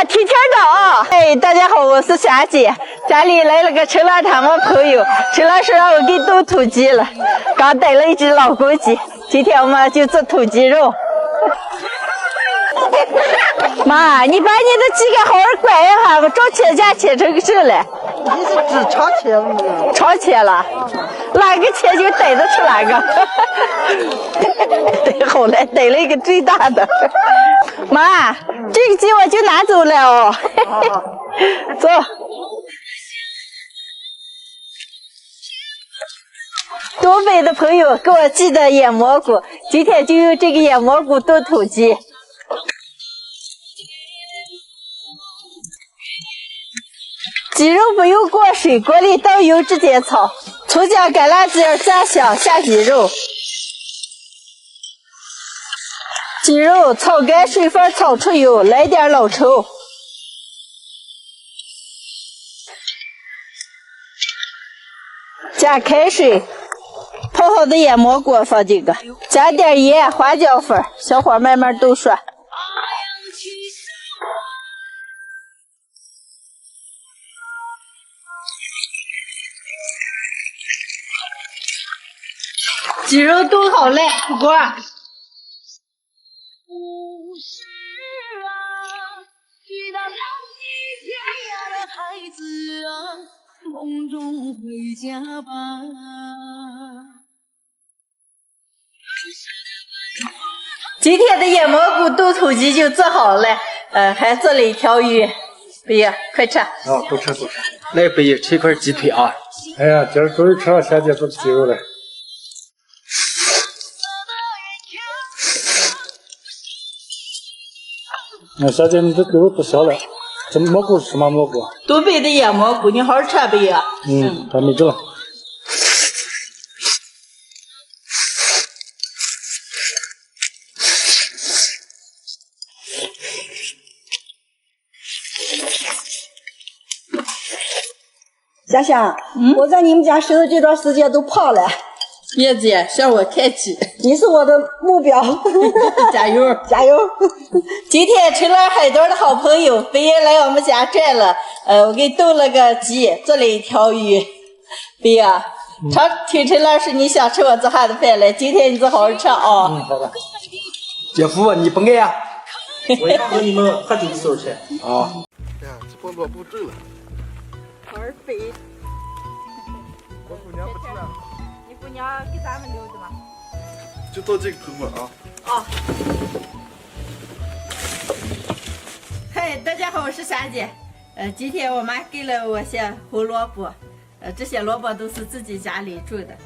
提前到啊！哎，大家好，我是霞姐，家里来了个陈老他们朋友，陈老师让我给炖土鸡了，刚逮了一只老公鸡，今天我们就做土鸡肉。妈，你把你的鸡给好好管一下，我找切架切成个什了？你是指长切吗？长切了，哪个切就逮得出哪个。逮好了，逮了一个最大的。妈，这个鸡我就拿走了哦。走。东北的朋友给我寄的野蘑菇，今天就用这个野蘑菇炖土鸡。鸡肉不用过水，锅里倒油直接炒，葱姜干辣子炸香，下鸡肉。鸡肉炒干水分，炒出油，来点老抽。加开水，泡好的野蘑菇放进去，加点盐、花椒粉，小火慢慢炖熟。鸡肉炖好了，出锅。梦中回家吧。今天的野蘑菇炖土鸡就做好了，还做了一条鱼。贝爷，快吃！哦，都吃都吃。来，贝爷吃一块鸡腿啊！哎呀，今儿终于吃到霞姐做的鸡肉了。那霞姐，你这鸡肉不小了。这蘑菇是什么蘑菇？东北的野蘑菇，你好好吃贝爷。还没整。霞霞，我在你们家生的这段时间都胖了。叶姐向我看齐，你是我的目标。加油加油！今天陈老海东的好朋友贝爷来我们家转了，我给炖了个鸡，做了一条鱼。贝爷，听陈老师你想吃我做下的饭了，今天你就好好吃啊。好的。姐夫，你不爱呀？我和你们喝酒的时候吃。啊。哎呀，这菠萝不正了。好好肥。我姑娘不吃了。你姑娘给咱们留的吗？就到这个头嘛啊。啊。嗨，大家好，我是霞姐。今天我妈给了我些胡萝卜，这些萝卜都是自己家里种的。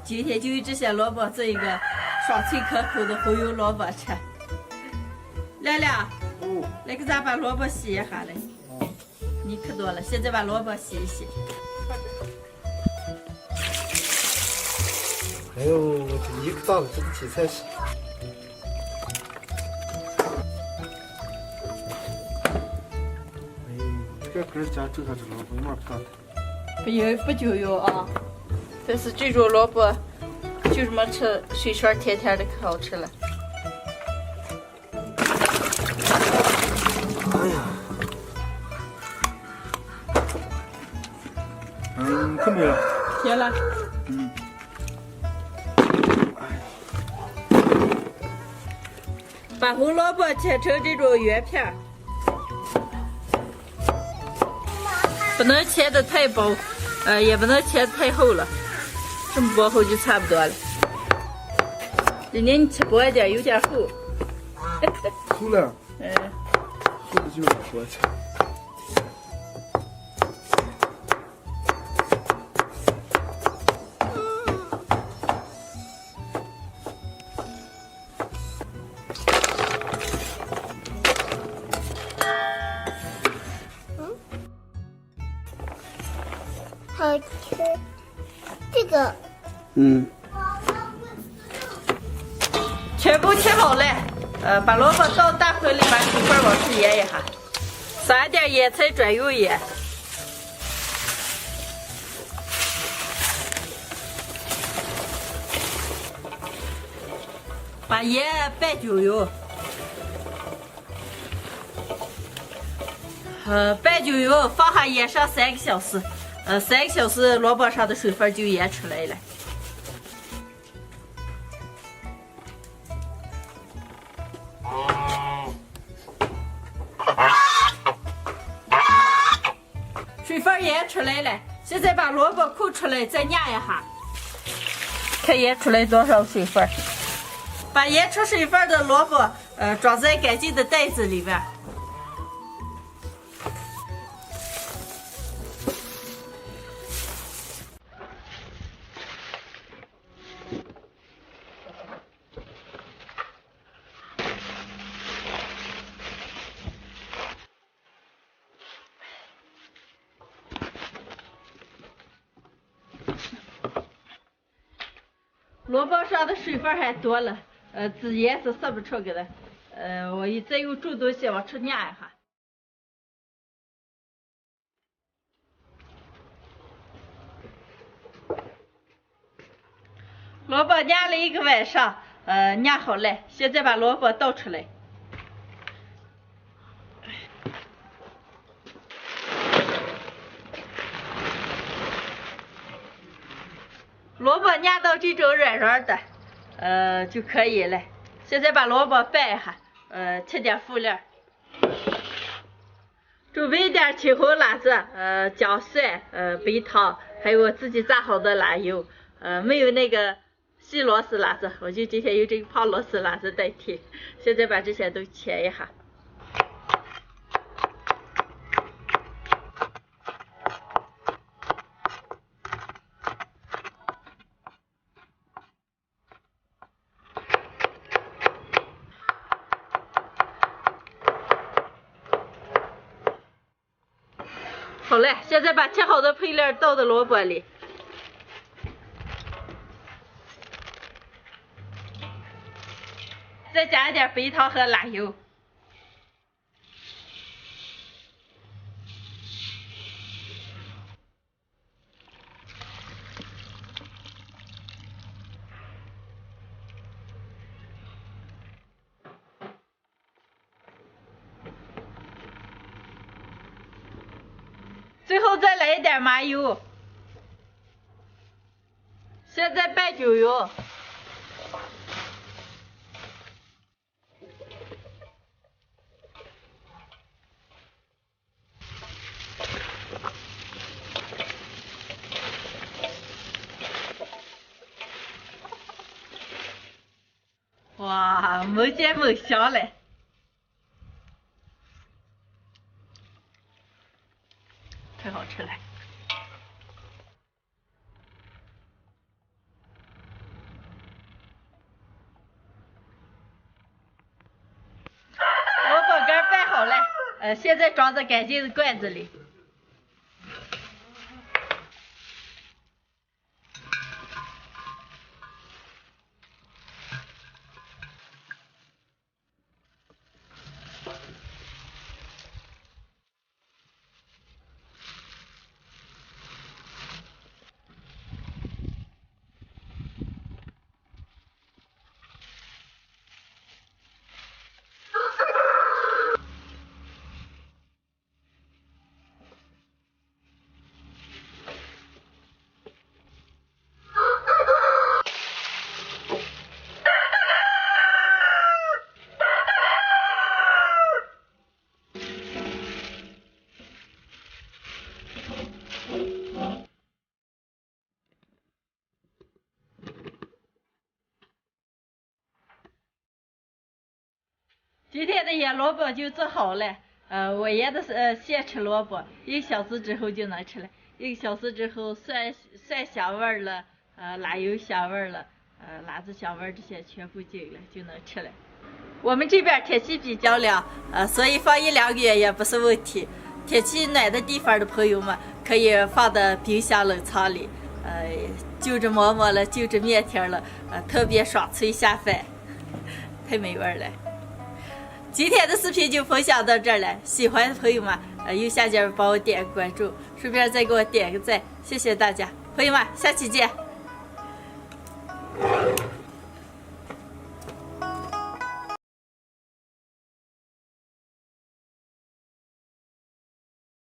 今天就用这些萝卜做一个爽脆可口的红油萝卜吃。亮亮，来给咱把萝卜洗一下来。你可多了，现在把萝卜洗一洗。哎呦，这一个大的这个题材是。这根家正下这萝卜有点大的。不就有啊，但是这种萝卜就这么吃，水圈甜甜的，可好吃了。哎呀，可没了。甜了。把红萝卜切成这种圆片，不能切的太薄，也不能切的太厚了，这么薄厚就差不多了。人家你切薄一点，有点厚。厚了。厚的就是多切。好吃，这个。全部切好了，把萝卜倒大盆里，把水分往出腌一下，撒点野菜专用盐，把盐拌均匀，拌均匀，放下腌上3个小时。3个小时，萝卜上的水分就腌出来了。水分腌出来了，现在把萝卜抠出来，再压一下，看腌出来多少水分。把腌出水分的萝卜，装在干净的袋子里边。萝卜上的水分还多了，籽盐是撒不出来的，我再用重东西往出压一下。萝卜压了1个晚上，压好了，现在把萝卜倒出来。萝卜压到这种软软的，就可以了。现在把萝卜拌一下，切点辅料，准备点青红辣子，姜蒜，白糖，还有我自己炸好的辣油，没有那个细螺丝辣子，我就今天用这个胖螺丝辣子代替。现在把这些都切一下。好嘞，现在把切好的配料倒到萝卜里，再加一点白糖和辣油，最后再来一点麻油，现在拌均匀。哇，猛见猛香嘞！太好吃了。萝卜干拌好了，现在装在干净的罐子里。今天的腌萝卜就做好了，我腌的是现吃萝卜，1个小时之后就能吃了。1个小时之后，蒜香味了，辣油香味了，辣子香味这些全部进了，就能吃了。我们这边天气比较凉，所以放1-2个月也不是问题。天气暖的地方的朋友们可以放到冰箱冷藏里，就着馍馍了，就着面条了，特别爽脆下饭，太美味了。今天的视频就分享到这儿了，喜欢的朋友们，右下角帮我点个关注，顺便再给我点个赞，谢谢大家，朋友们，下期见。